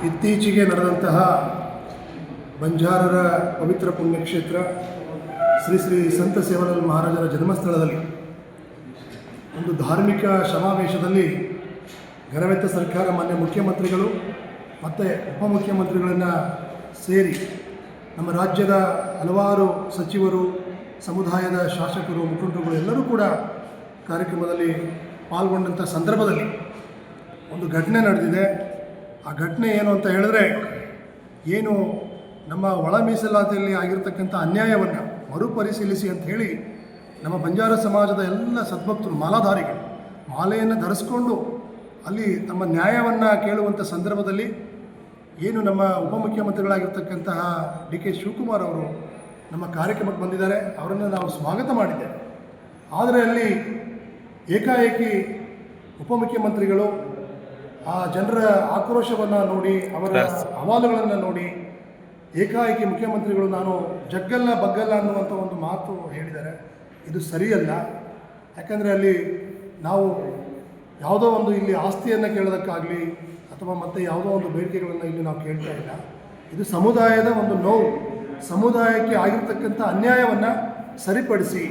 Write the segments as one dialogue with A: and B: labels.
A: ಇತ್ತೀಚೆಗೆ ನಡೆದಂತಹ ಬಂಜಾರರ ಪವಿತ್ರ ಪುಣ್ಯಕ್ಷೇತ್ರ ಶ್ರೀ ಶ್ರೀ ಸಂತ ಸೇವಾಲಾಲ್ ಮಹಾರಾಜರ ಜನ್ಮಸ್ಥಳದಲ್ಲಿ ಒಂದು ಧಾರ್ಮಿಕ ಸಮಾವೇಶದಲ್ಲಿ ಗಣವೆತ್ತ ಸರ್ಕಾರ ಮಾನ್ಯ ಮುಖ್ಯಮಂತ್ರಿಗಳು ಮತ್ತು ಉಪಮುಖ್ಯಮಂತ್ರಿಗಳನ್ನು ಸೇರಿ ನಮ್ಮ ರಾಜ್ಯದ ಹಲವಾರು ಸಚಿವರು, ಸಮುದಾಯದ ಶಾಸಕರು, ಮುಖಂಡರುಗಳು ಎಲ್ಲರೂ ಕೂಡ ಕಾರ್ಯಕ್ರಮದಲ್ಲಿ ಪಾಲ್ಗೊಂಡಂಥ ಸಂದರ್ಭದಲ್ಲಿ ಒಂದು ಘಟನೆ ನಡೆದಿದೆ. ಆ ಘಟನೆ ಏನು ಅಂತ ಹೇಳಿದ್ರೆ, ಏನು ನಮ್ಮ ಒಳ ಮೀಸಲಾತಿಯಲ್ಲಿ ಆಗಿರ್ತಕ್ಕಂಥ ಅನ್ಯಾಯವನ್ನು ಮರುಪರಿಶೀಲಿಸಿ ಅಂತ ಹೇಳಿ ನಮ್ಮ ಬಂಜಾರ ಸಮಾಜದ ಎಲ್ಲ ಸದ್ಭಕ್ತರು, ಮಾಲಾಧಾರಿಗಳು ಮಾಲೆಯನ್ನು ಧರಿಸ್ಕೊಂಡು ಅಲ್ಲಿ ತಮ್ಮ ನ್ಯಾಯವನ್ನು ಕೇಳುವಂಥ ಸಂದರ್ಭದಲ್ಲಿ ಏನು ನಮ್ಮ ಉಪಮುಖ್ಯಮಂತ್ರಿಗಳಾಗಿರ್ತಕ್ಕಂತಹ ಡಿ.ಕೆ. ಶಿವಕುಮಾರ್ ಅವರು ನಮ್ಮ ಕಾರ್ಯಕ್ರಮಕ್ಕೆ ಬಂದಿದ್ದಾರೆ. ಅವರನ್ನು ನಾವು ಸ್ವಾಗತ ಮಾಡಿದ್ದೇವೆ. ಆದರೆ ಅಲ್ಲಿ ಏಕಾಏಕಿ ಉಪಮುಖ್ಯಮಂತ್ರಿಗಳು ಆ ಜನರ ಆಕ್ರೋಶವನ್ನು ನೋಡಿ, ಅವರ ಅಹವಾಲುಗಳನ್ನು ನೋಡಿ ಏಕಾಏಕಿ ಮುಖ್ಯಮಂತ್ರಿಗಳು ನಾನು ಜಗ್ಗಲ್ಲ ಬಗ್ಗಲ್ಲ ಅನ್ನುವಂಥ ಒಂದು ಮಾತು ಹೇಳಿದ್ದಾರೆ. ಇದು ಸರಿಯಲ್ಲ. ಯಾಕಂದರೆ ಅಲ್ಲಿ ನಾವು ಯಾವುದೋ ಒಂದು ಇಲ್ಲಿ ಆಸ್ತಿಯನ್ನು ಕೇಳೋದಕ್ಕಾಗಲಿ ಅಥವಾ ಮತ್ತು ಯಾವುದೋ ಒಂದು ಬೇಡಿಕೆಗಳನ್ನು ಇಲ್ಲಿ ನಾವು ಕೇಳ್ತಾ ಇಲ್ಲ. ಇದು ಸಮುದಾಯದ ಒಂದು ನೋವು, ಸಮುದಾಯಕ್ಕೆ ಆಗಿರ್ತಕ್ಕಂಥ ಅನ್ಯಾಯವನ್ನು ಸರಿಪಡಿಸಿ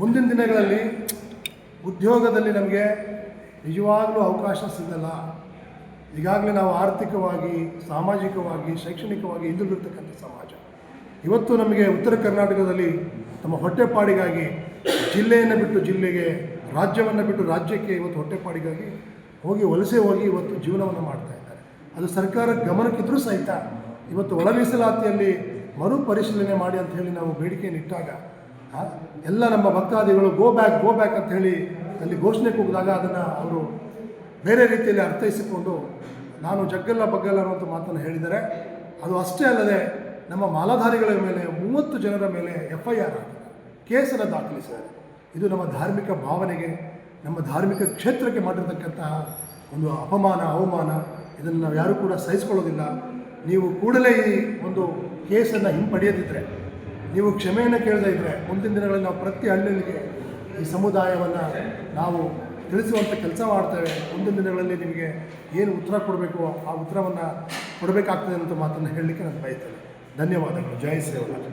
A: ಮುಂದಿನ ದಿನಗಳಲ್ಲಿ ಉದ್ಯೋಗದಲ್ಲಿ ನಮಗೆ ನಿಜವಾಗಲೂ ಅವಕಾಶ ಸಿಗಲ್ಲ. ಈಗಾಗಲೇ ನಾವು ಆರ್ಥಿಕವಾಗಿ, ಸಾಮಾಜಿಕವಾಗಿ, ಶೈಕ್ಷಣಿಕವಾಗಿ ಹಿಂದುಳಿದಿರ್ತಕ್ಕಂಥ ಸಮಾಜ. ಇವತ್ತು ನಮಗೆ ಉತ್ತರ ಕರ್ನಾಟಕದಲ್ಲಿ ತಮ್ಮ ಹೊಟ್ಟೆಪಾಡಿಗಾಗಿ ಜಿಲ್ಲೆಯನ್ನು ಬಿಟ್ಟು ಜಿಲ್ಲೆಗೆ, ರಾಜ್ಯವನ್ನು ಬಿಟ್ಟು ರಾಜ್ಯಕ್ಕೆ ಇವತ್ತು ಹೊಟ್ಟೆಪಾಡಿಗಾಗಿ ವಲಸೆ ಹೋಗಿ ಇವತ್ತು ಜೀವನವನ್ನು ಮಾಡ್ತಾ ಇದ್ದಾರೆ. ಅದು ಸರ್ಕಾರ ಗಮನಕ್ಕಿದ್ರೂ ಸಹಿತ ಇವತ್ತು ಒಳ ಮೀಸಲಾತಿಯಲ್ಲಿ ಮರುಪರಿಶೀಲನೆ ಮಾಡಿ ಅಂತ ಹೇಳಿ ನಾವು ಬೇಡಿಕೆಯನ್ನು ಇಟ್ಟಾಗ ಎಲ್ಲ ನಮ್ಮ ಭಕ್ತಾದಿಗಳು ಗೋ ಬ್ಯಾಕ್ ಅಂತ ಹೇಳಿ ಅಲ್ಲಿ ಘೋಷಣೆ ಕೂಗಿದಾಗ ಅದನ್ನು ಅವರು ಬೇರೆ ರೀತಿಯಲ್ಲಿ ಅರ್ಥೈಸಿಕೊಂಡು ನಾನು ಜಗ್ಗಲ್ಲ ಬಗ್ಗಲ್ಲ ಅನ್ನುವಂಥ ಮಾತನ್ನು ಹೇಳಿದ್ದಾರೆ. ಅದು ಅಷ್ಟೇ ಅಲ್ಲದೆ ನಮ್ಮ ಮಾಲಾಧಾರಿಗಳ ಮೇಲೆ 30 ಜನರ ಮೇಲೆ FIR ಆಗಿದೆ, ಕೇಸನ್ನು ದಾಖಲಿಸಿದ್ದಾರೆ. ಇದು ನಮ್ಮ ಧಾರ್ಮಿಕ ಭಾವನೆಗೆ, ನಮ್ಮ ಧಾರ್ಮಿಕ ಕ್ಷೇತ್ರಕ್ಕೆ ಮಾಡಿರ್ತಕ್ಕಂತಹ ಒಂದು ಅವಮಾನ. ಇದನ್ನು ನಾವು ಯಾರೂ ಕೂಡ ಸಹಿಸ್ಕೊಳ್ಳೋದಿಲ್ಲ. ನೀವು ಕೂಡಲೇ ಈ ಒಂದು ಕೇಸನ್ನು ಹಿಂಪಡೆಯದಿದ್ದರೆ, ನೀವು ಕ್ಷಮೆಯನ್ನು ಕೇಳದೇ ಇದ್ದರೆ ಮುಂದಿನ ದಿನಗಳಲ್ಲಿ ನಾವು ಪ್ರತಿ ಹಳ್ಳಿಗೆ ಈ ಸಮುದಾಯವನ್ನು ನಾವು ತಿಳಿಸುವಂಥ ಕೆಲಸ ಮಾಡ್ತೇವೆ. ಮುಂದಿನ ದಿನಗಳಲ್ಲಿ ನಿಮಗೆ ಏನು ಉತ್ತರ ಕೊಡಬೇಕು ಆ ಉತ್ತರವನ್ನು ಕೊಡಬೇಕಾಗ್ತದೆ ಅಂತ ಮಾತನ್ನು ಹೇಳಲಿಕ್ಕೆ ನಾನು ಬಯಸ್ತೇನೆ. ಧನ್ಯವಾದಗಳು. ಜೈ ಸೇವಾಲಾಲ್.